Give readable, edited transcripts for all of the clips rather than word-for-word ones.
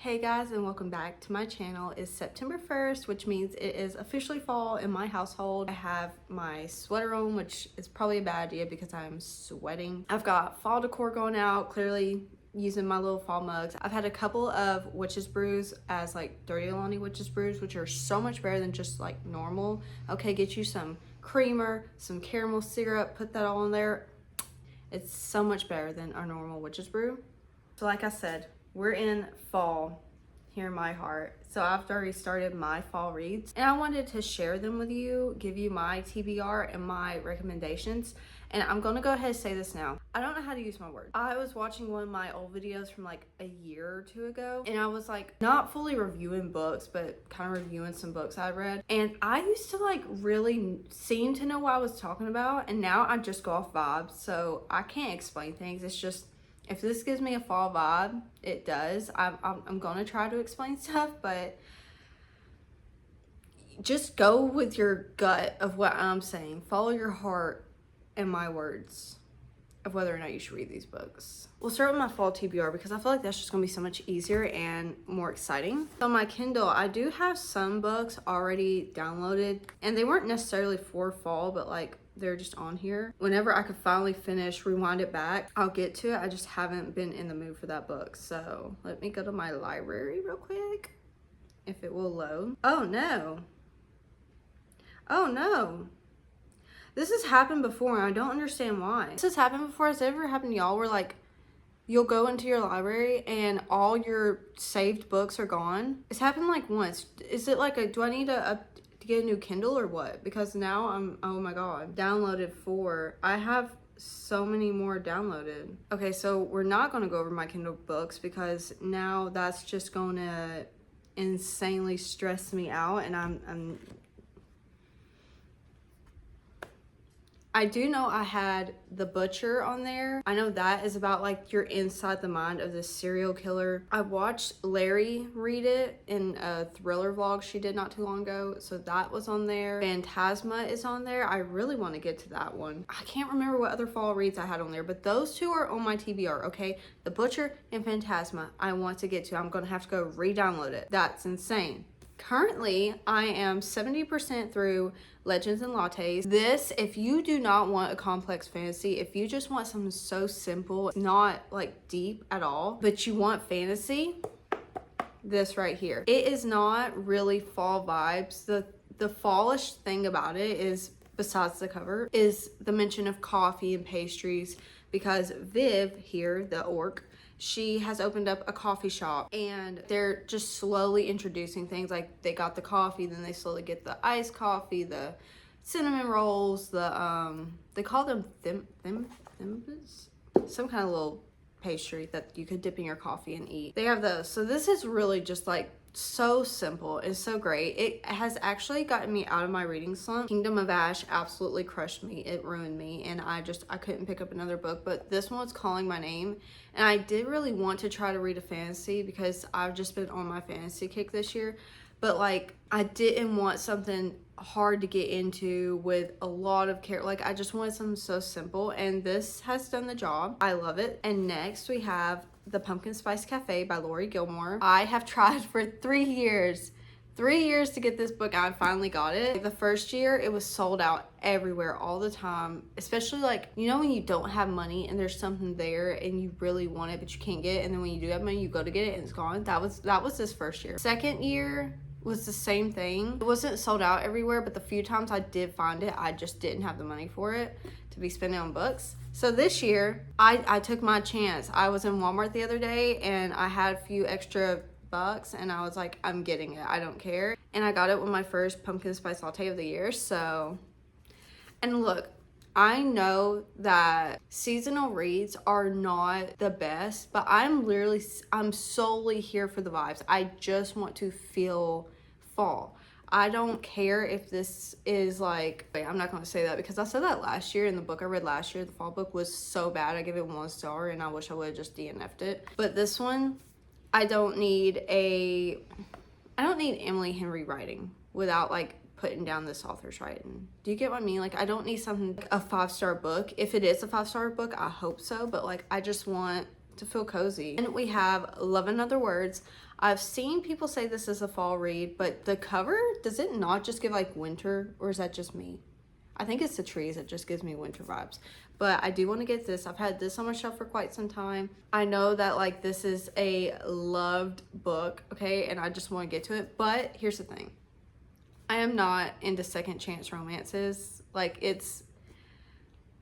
Hey guys, and welcome back to my channel. It's September 1st, which means it is officially fall in my household. I have my sweater on, which is probably a bad idea because I'm sweating. I've got fall decor going out, clearly using my little fall mugs. I've had a couple of witch's brews as like Dirty Alani witch's brews, which are so much better than just like normal. Okay, get you some creamer, some caramel syrup, put that all in there. It's so much better than our normal witch's brew. So like I said, we're in fall here in my heart. So I've already started my fall reads and I wanted to share them with you, give you my TBR and my recommendations. And I'm gonna go ahead and say this now. I don't know how to use my words. I was watching one of my old videos from like a year or two ago and I was like not fully reviewing books, but kind of reviewing some books I read. And I used to like really seem to know what I was talking about, and now I just go off vibes. So I can't explain things. It's just, if this gives me a fall vibe, it does. I'm gonna try to explain stuff, but just go with your gut of what I'm saying. Follow your heart and my words of whether or not you should read these books. We'll start with my fall TBR because I feel like that's just gonna be so much easier and more exciting. On my Kindle, I do have some books already downloaded, and they weren't necessarily for fall, but like they're just on here. Whenever I could finally finish Rewind It Back, I'll get to it. I just haven't been in the mood for that book. So let me go to my library real quick, if it will load. Oh no. Oh no. This has happened before and I don't understand why. This has happened before. Has it ever happened to y'all where like you'll go into your library and all your saved books are gone? It's happened like once. Is it like do I need to get a new Kindle or what? Because now oh my god, downloaded 4. I have so many more downloaded. Okay, so we're not going to go over my Kindle books because now that's just going to insanely stress me out, and I do know I had The Butcher on there. I know that is about like you're inside the mind of this serial killer. I watched Larry read it in a thriller vlog she did not too long ago, so that was on there. Phantasma is on there. I really want to get to that one. I can't remember what other fall reads I had on there, but those two are on my TBR, okay? The Butcher and Phantasma I want to get to. I'm gonna have to go re-download it. That's insane. Currently, I am 70% through Legends and Lattes. This, if you do not want a complex fantasy, if you just want something so simple, not like deep at all, but you want fantasy, this right here. It is not really fall vibes. The fallish thing about it is, besides the cover, is the mention of coffee and pastries, because Viv here, the orc, she has opened up a coffee shop and they're just slowly introducing things. Like they got the coffee, then they slowly get the iced coffee, the cinnamon rolls, the they call them thimbas, some kind of little pastry that you could dip in your coffee and eat. They have those. So this is really just like so simple and so great. It has actually gotten me out of my reading slump. Kingdom of Ash absolutely crushed me. It ruined me, and I couldn't pick up another book, but this one was calling my name, and I did really want to try to read a fantasy because I've just been on my fantasy kick this year, but like I didn't want something hard to get into with a lot of care. Like I just wanted something so simple, and this has done the job. I love it. And next we have The Pumpkin Spice Cafe by Lori Gilmore. I have tried for 3 years to get this book out. I finally got it. The first year it was sold out everywhere all the time, especially like, you know, when you don't have money and there's something there and you really want it but you can't get it, and then when you do have money you go to get it and it's gone. That was this first year. Second year was the same thing. It wasn't sold out everywhere, but the few times I did find it, I just didn't have the money for it to be spending on books. So this year, I took my chance. I was in Walmart the other day and I had a few extra bucks and I was like, I'm getting it, I don't care. And I got it with my first pumpkin spice latte of the year. So, and look, I know that seasonal reads are not the best, but I'm solely here for the vibes. I just want to feel fall. I don't care if this is like, wait, I'm not going to say that because I said that last year in the book I read last year. The fall book was so bad. I gave it 1 star and I wish I would have just DNF'd it. But this one, I don't need Emily Henry writing without like putting down this author's writing. Do you get what I mean? Like I don't need something like a 5-star book. If it is a 5-star book, I hope so, but like I just want to feel cozy. And we have Love in Other Words. I've seen people say this is a fall read, but the cover, does it not just give like winter, or is that just me? I think it's the trees that just gives me winter vibes. But I do want to get this. I've had this on my shelf for quite some time. I know that like this is a loved book, okay, and I just want to get to it. But here's the thing. I am not into second chance romances. Like it's,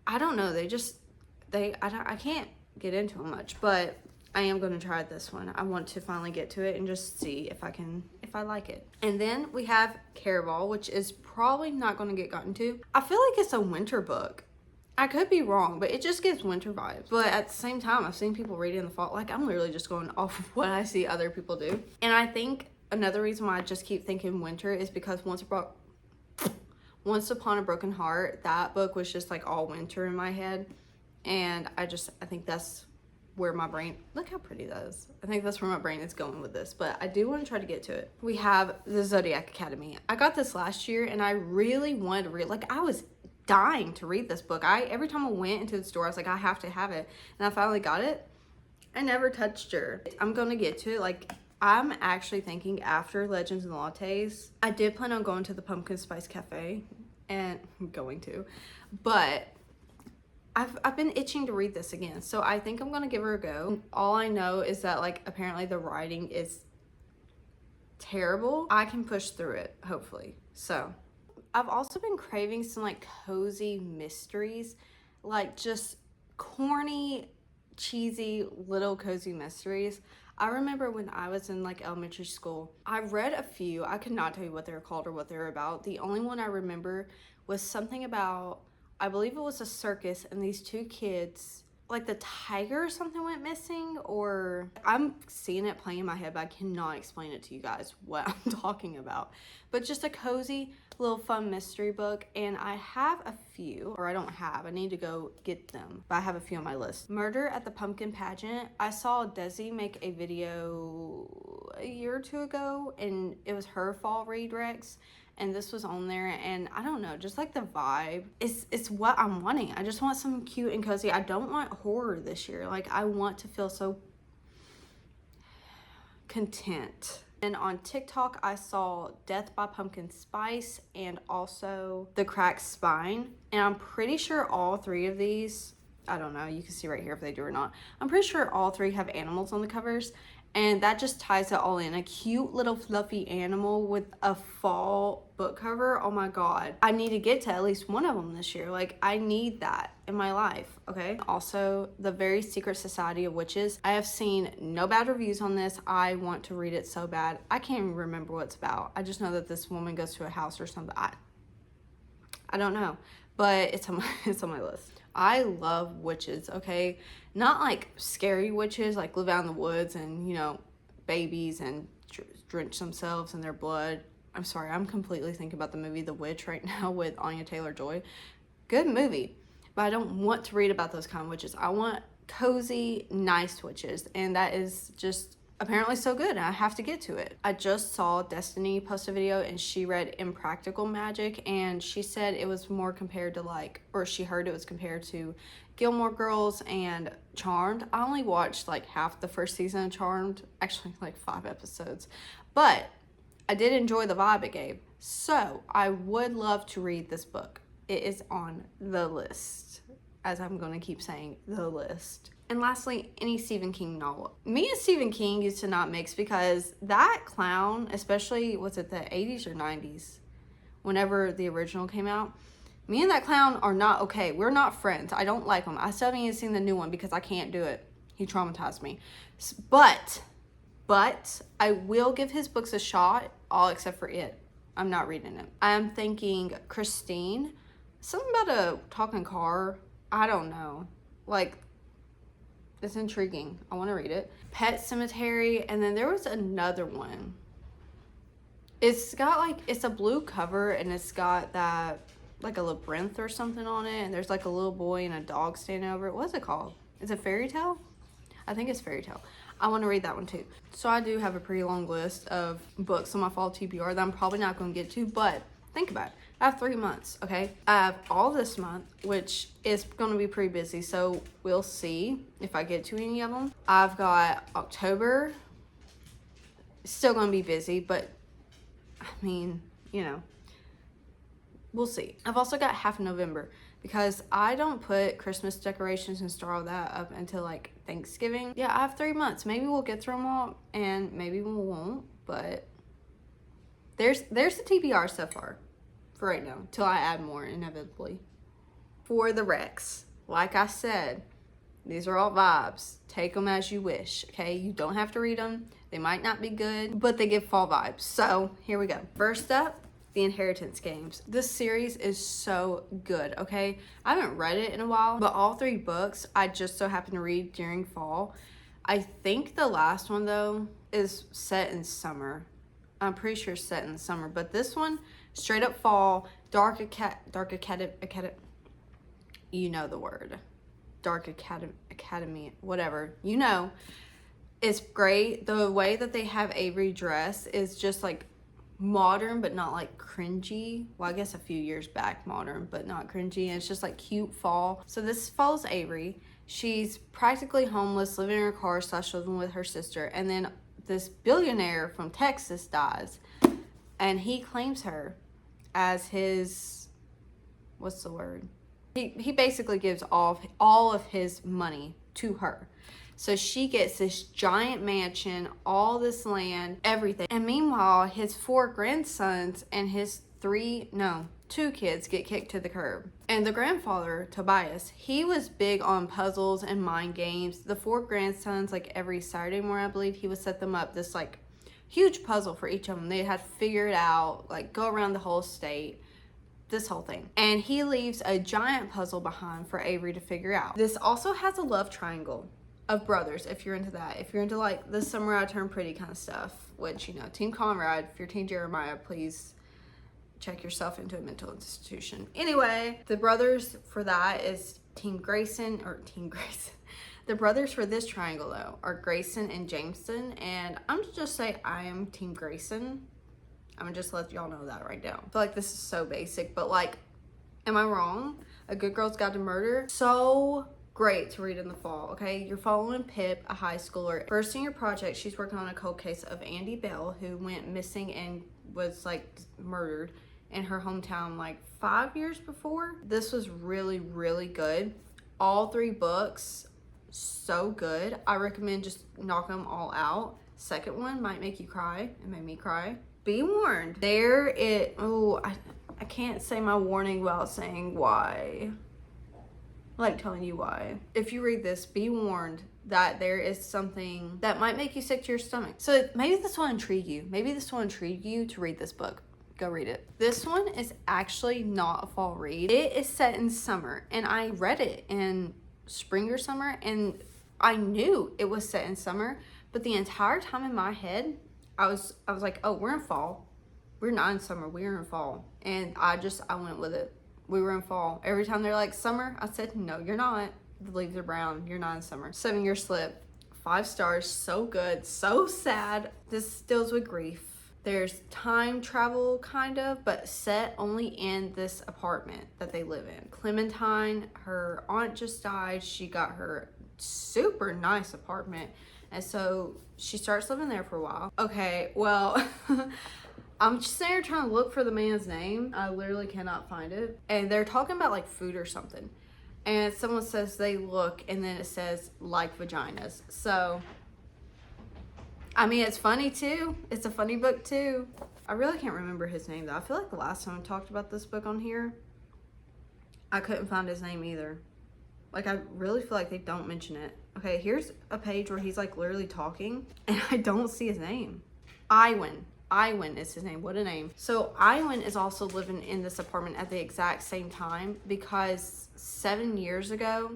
I don't know, I can't get into them much, but I am going to try this one. I want to finally get to it and just see if I like it. And then we have Caraval, which is probably not going to get gotten to. I feel like it's a winter book. I could be wrong, but it just gives winter vibes. But at the same time, I've seen people read it in the fall. Like, I'm literally just going off of what I see other people do. And I think another reason why I just keep thinking winter is because Once Upon a Broken Heart, that book was just like all winter in my head. And I think that's where my brain, look how pretty that is. I think that's where my brain is going with this, but I do want to try to get to it. We have The Zodiac Academy. I got this last year and I really wanted to read, like I was dying to read this book. Every time I went into the store, I was like, I have to have it. And I finally got it. I never touched her. I'm going to get to it. Like, I'm actually thinking after Legends and Lattes, I did plan on going to the Pumpkin Spice Cafe, and I'm going to, but I've been itching to read this again, so I think I'm gonna give her a go. All I know is that like apparently the writing is terrible. I can push through it, hopefully. So I've also been craving some like cozy mysteries, like just corny, cheesy little cozy mysteries. I remember when I was in like elementary school, I read a few. I could not tell you what they were called or what they were about. The only one I remember was something about, I believe it was a circus, and these two kids, like the tiger or something went missing, or I'm seeing it playing in my head, but I cannot explain it to you guys what I'm talking about. But just a cozy little fun mystery book, and I have a few, or I need to go get them, but I have a few on my list. Murder at the Pumpkin Pageant. I saw Desi make a video a year or two ago, and it was her fall read Rex, and this was on there, and I don't know, just like the vibe, it's what I'm wanting. I just want something cute and cozy. I don't want horror this year. Like, I want to feel so content. And on TikTok, I saw Death by Pumpkin Spice and also The Cracked Spine. And I'm pretty sure all three of these, I don't know, you can see right here if they do or not. I'm pretty sure all three have animals on the covers. And that just ties it all in. A cute little fluffy animal with a fall book cover. Oh my God. I need to get to at least one of them this year. Like, I need that in my life, okay? Also, The Very Secret Society of Witches. I have seen no bad reviews on this. I want to read it so bad. I can't even remember what it's about. I just know that this woman goes to a house or something. I don't know, but it's on my list. I love witches, okay? Not like scary witches, like live out in the woods and, you know, babies and drench themselves in their blood. I'm sorry, I'm completely thinking about the movie The Witch right now with Anya Taylor-Joy. Good movie, but I don't want to read about those kind of witches. I want cozy, nice witches, and that is just apparently so good, and I have to get to it. I just saw Destiny post a video, and she read Impractical Magic, and she said it was more compared to like, or she heard it was compared to Gilmore Girls and Charmed. I only watched like half the first season of Charmed, actually like 5 episodes, but I did enjoy the vibe it gave. So I would love to read this book. It is on the list, as I'm going to keep saying, the list. And lastly, any Stephen King novel. Me and Stephen King used to not mix because that clown, especially, was it the 80s or 90s? Whenever the original came out, me and that clown are not okay. We're not friends. I don't like him. I still haven't even seen the new one because I can't do it. He traumatized me. But I will give his books a shot, all except for it. I'm not reading it. I'm thinking Christine. Something about a talking car. I don't know. Like, it's intriguing. I want to read it. Pet Cemetery, and then there was another one. It's got like, it's a blue cover, and it's got that, like a labyrinth or something on it, and there's like a little boy and a dog standing over it. What's it called? Is it Fairy Tale? I think it's Fairy Tale. I want to read that one too. So I do have a pretty long list of books on my fall TBR that I'm probably not going to get to, but think about it. I have 3 months, okay? I have all this month, which is going to be pretty busy, so we'll see if I get to any of them. I've got October, still going to be busy, but I mean, you know, we'll see. I've also got half of November because I don't put Christmas decorations and start all that up until like Thanksgiving. Yeah, I have 3 months. Maybe we'll get through them all and maybe we won't, but there's the TBR so far for right now till I add more inevitably. For the Rex, like I said, these are all vibes. Take them as you wish, okay? You don't have to read them. They might not be good, but they give fall vibes. So here we go. First up, The Inheritance Games. This series is so good, okay? I haven't read it in a while, but all 3 books I just so happened to read during fall. I think the last one, though, is set in summer. I'm pretty sure it's set in the summer, but this one, straight up fall, Dark Academy, you know the word. Dark Academy, whatever, you know. It's great. The way that they have Avery dress is just like modern, but not like cringy. Well, I guess a few years back modern, but not cringy. And it's just like cute fall. So this follows Avery. She's practically homeless, living in her car / living with her sister. And then this billionaire from Texas dies. And he claims her as his, what's the word? He basically gives all of his money to her. So she gets this giant mansion, all this land, everything. And meanwhile, his 4 grandsons and his 2 kids get kicked to the curb. And the grandfather, Tobias, he was big on puzzles and mind games. The 4 grandsons, like every Saturday morning, I believe, he would set them up this like huge puzzle for each of them. They had to figure it out, like go around the whole state. This whole thing. And he leaves a giant puzzle behind for Avery to figure out. This also has a love triangle of brothers, if you're into that. If you're into like the Summer I Turn Pretty kind of stuff, which, you know, Team Conrad, if you're Team Jeremiah, please check yourself into a mental institution. Anyway, the brothers for that is Team Grayson. The brothers for this triangle, though, are Grayson and Jameson. And I'm gonna just say I am Team Grayson. I'm gonna just let y'all know that right now. I feel like this is so basic, but like, am I wrong? A Good Girl's Guide to Murder. So great to read in the fall, okay? You're following Pip, a high schooler. First in your project, she's working on a cold case of Andy Bell, who went missing and was like murdered in her hometown like 5 years before. This was really, really good. All 3 books, so good. I recommend just knocking them all out. Second one might make you cry. It made me cry. Be warned. I can't say my warning without saying why. Like telling you why. If you read this, be warned that there is something that might make you sick to your stomach. So maybe this will intrigue you. Maybe this will intrigue you to read this book. Go read it. This one is actually not a fall read. It is set in summer, and I read it in spring or summer, and I knew it was set in summer, but the entire time in my head, I was like, oh, we're in fall. We're not in summer, we're in fall. And I went with it. We were in fall. Every time they're like, summer, I said, no, you're not. The leaves are brown, you're not in summer. 7-year slip, 5 stars, so good, so sad. This deals with grief. There's time travel, kind of, but set only in this apartment that they live in. Clementine, her aunt just died. She got her super nice apartment. And so she starts living there for a while. Okay, well, I'm just sitting here trying to look for the man's name. I literally cannot find it. And they're talking about like food or something. And someone says they look, and then it says like vaginas. So, I mean, it's funny too. It's a funny book too. I really can't remember his name though. I feel like the last time I talked about this book on here, I couldn't find his name either. Like, I really feel like they don't mention it. Okay, here's a page where he's like literally talking and I don't see his name. Iwan is his name. What a name. So Iwan is also living in this apartment at the exact same time because 7 years ago,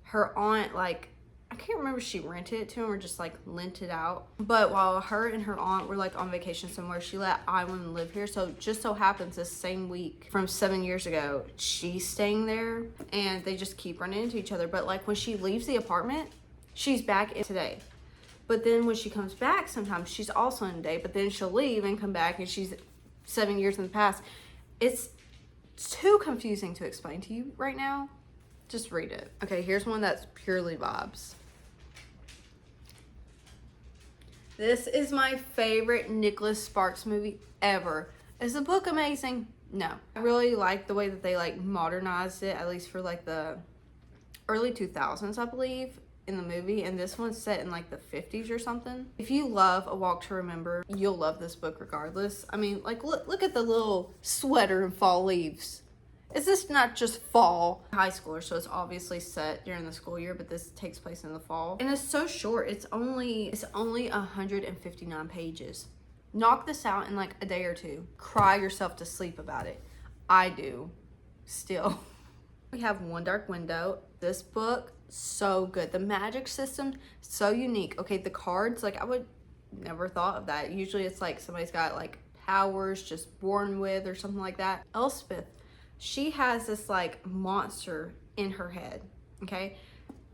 her aunt, like, I can't remember if she rented it to him or just like lent it out. But while her and her aunt were like on vacation somewhere, she let Iwan live here. So just so happens this same week from 7 years ago, she's staying there and they just keep running into each other. But like when she leaves the apartment, she's back in today. But then when she comes back, sometimes she's also in today, but then she'll leave and come back and she's 7 years in the past. It's too confusing to explain to you right now. Just read it. Okay, here's one that's purely vibes. This is my favorite Nicholas Sparks movie ever. Is the book amazing? No. I really like the way that they like modernized it, at least for like the early 2000s, I believe, in the movie. And this one's set in like the 50s or something. If you love A Walk to Remember, you'll love this book regardless. I mean, like, look at the little sweater and fall leaves. Is this not just fall? High schooler, so it's obviously set during the school year, but this takes place in the fall. And it's so short. It's only 159 pages. Knock this out in like a day or two. Cry yourself to sleep about it. I do. Still. We have One Dark Window. This book, so good. The magic system, so unique. Okay, the cards, like I would never thought of that. Usually it's like somebody's got like powers just born with or something like that. Elspeth, she has this like monster in her head, okay?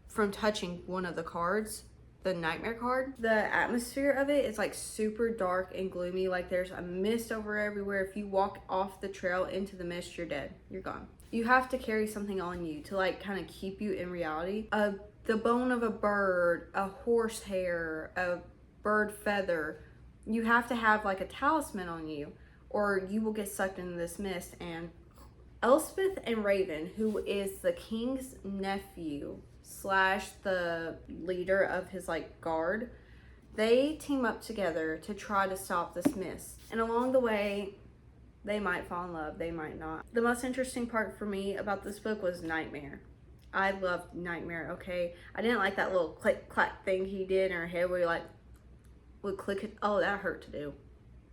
From touching one of the cards, the nightmare card. The atmosphere of it is like super dark and gloomy. Like there's a mist over everywhere. If you walk off the trail into the mist, you're dead. You're gone. You have to carry something on you to like kind of keep you in reality. The bone of a bird, a horse hair, a bird feather. You have to have like a talisman on you or you will get sucked into this mist. And Elspeth and Raven, who is the king's nephew / the leader of his like guard, they team up together to try to stop this mist. And along the way, they might fall in love, they might not. The most interesting part for me about this book was Nightmare. I loved Nightmare, okay? I didn't like that little click clack thing he did in her head where he like would click it. Oh, that hurt to do.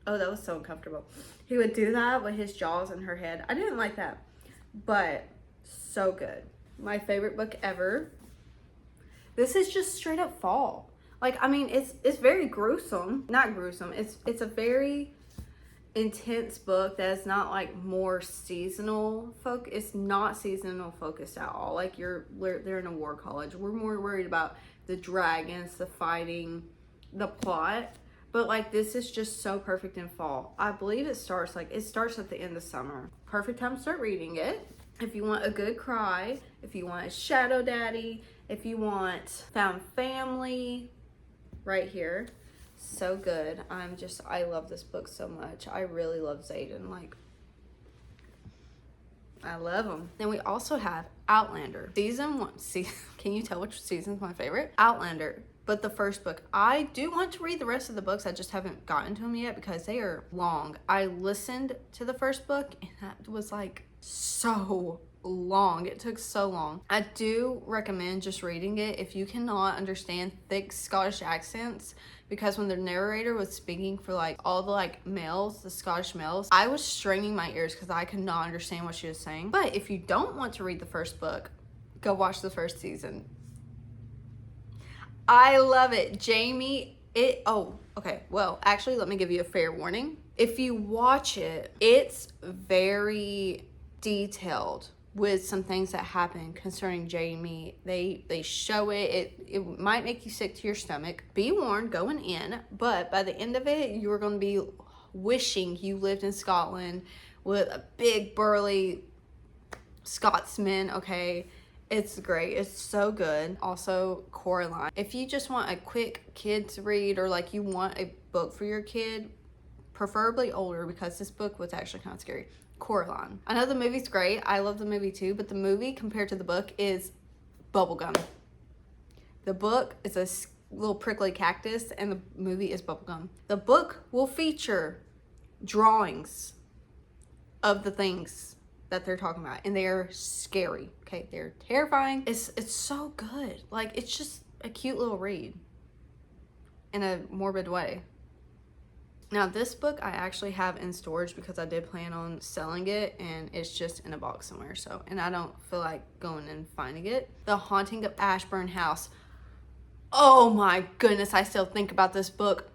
Oh, that was so uncomfortable. He would do that with his jaws in her head. I didn't like that, but so good. My favorite book ever. This is just straight up fall. Like, I mean, it's very gruesome. Not gruesome. It's a very intense book that's not like more seasonal it's not seasonal focused at all. Like they're in a war college. We're more worried about the dragons, the fighting, the plot. But like this is just so perfect in fall. I believe it starts at the end of summer. Perfect time to start reading it. If you want a good cry, if you want a shadow daddy, if you want found family, right here. So good. I love this book so much. I really love Xaden. Like, I love him. Then we also have Outlander. Season 1. Can you tell which season's my favorite? Outlander. But the first book. I do want to read the rest of the books. I just haven't gotten to them yet because they are long. I listened to the first book and that was like so long. It took so long. I do recommend just reading it if you cannot understand thick Scottish accents, because when the narrator was speaking for like all the like males, the Scottish males, I was straining my ears because I could not understand what she was saying. But if you don't want to read the first book, go watch the first season. I love it. Jamie, okay. Well, actually, let me give you a fair warning. If you watch it, it's very detailed with some things that happen concerning Jamie. They show it might make you sick to your stomach. Be warned going in, but by the end of it, you're going to be wishing you lived in Scotland with a big burly Scotsman, okay? It's great. It's so good. Also, Coraline. If you just want a quick kid to read, or like you want a book for your kid, preferably older, because this book was actually kind of scary. Coraline. I know the movie's great. I love the movie too, but the movie compared to the book is bubblegum. The book is a little prickly cactus and the movie is bubblegum. The book will feature drawings of the things that they're talking about, and they're scary. Okay, they're terrifying. It's so good. Like, it's just a cute little read in a morbid way. Now, this book I actually have in storage because I did plan on selling it, and it's just in a box somewhere. So, and I don't feel like going and finding it. The Haunting of Ashburn House. Oh my goodness, I still think about this book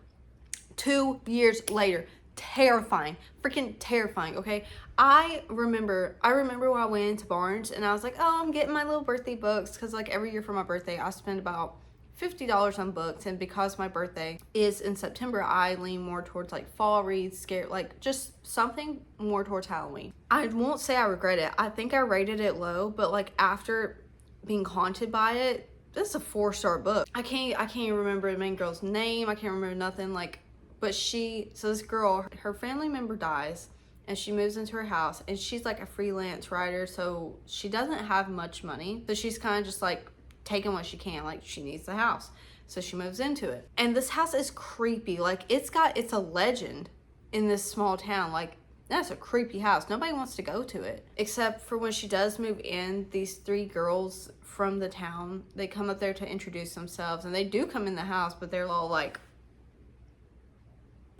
2 years later. Terrifying, freaking terrifying. Okay, I remember when I went into Barnes and I was like, oh, I'm getting my little birthday books, because like every year for my birthday I spend about $50 on books, and because my birthday is in September, I lean more towards like fall reads, scare, like just something more towards Halloween. I won't say I regret it. I think I rated it low, but like after being haunted by it, this is a 4-star book. I can't even remember the main girl's name. I can't remember nothing, like, but so this girl, her family member dies and she moves into her house, and she's like a freelance writer, so she doesn't have much money. So she's kind of just like taking what she can, like she needs the house. So she moves into it. And this house is creepy. Like it's a legend in this small town. Like that's a creepy house. Nobody wants to go to it. Except for when she does move in, these 3 girls from the town, they come up there to introduce themselves, and they do come in the house, but they're all like,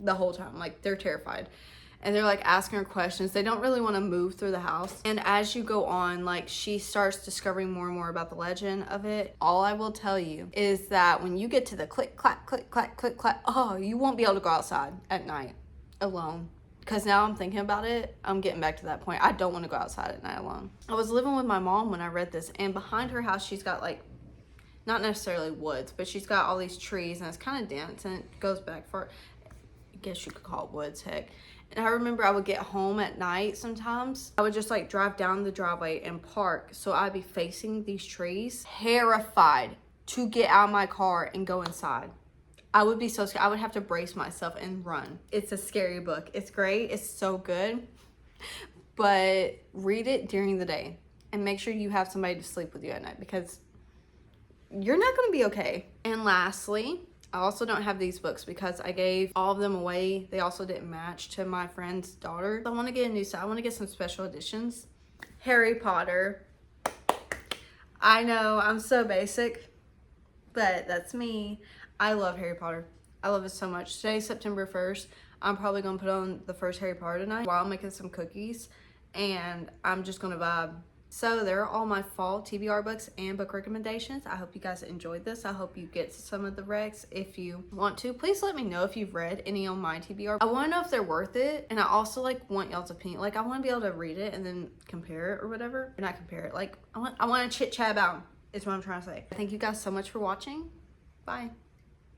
the whole time, like they're terrified. And they're like asking her questions. They don't really want to move through the house. And as you go on, like she starts discovering more and more about the legend of it. All I will tell you is that when you get to the click, clack, click, clack, click, clack, oh, you won't be able to go outside at night alone. Because now I'm thinking about it, I'm getting back to that point. I don't want to go outside at night alone. I was living with my mom when I read this, and behind her house, she's got like, not necessarily woods, but she's got all these trees, and it's kind of dense, and it goes back far. I guess you could call it woods, heck. And I remember I would get home at night sometimes. I would just like drive down the driveway and park. So I'd be facing these trees, terrified to get out of my car and go inside. I would be so scared. I would have to brace myself and run. It's a scary book. It's great. It's so good. But read it during the day and make sure you have somebody to sleep with you at night, because you're not going to be okay. And lastly, I also don't have these books because I gave all of them away. They also didn't match to my friend's daughter. I want to get a new set. I want to get some special editions. Harry Potter. I know I'm so basic, but that's me. I love Harry Potter. I love it so much. Today's September 1st. I'm probably going to put on the first Harry Potter tonight while I'm making some cookies, and I'm just going to vibe. So there are all my fall TBR books and book recommendations. I hope you guys enjoyed this. I hope you get some of the recs. If you want to, please let me know if you've read any on my TBR. I want to know if they're worth it, and I also like want y'all's opinion. Like I want to be able to read it and then compare it or whatever. Or not compare it. Like I want to chit chat about them, is what I'm trying to say. Thank you guys so much for watching. Bye.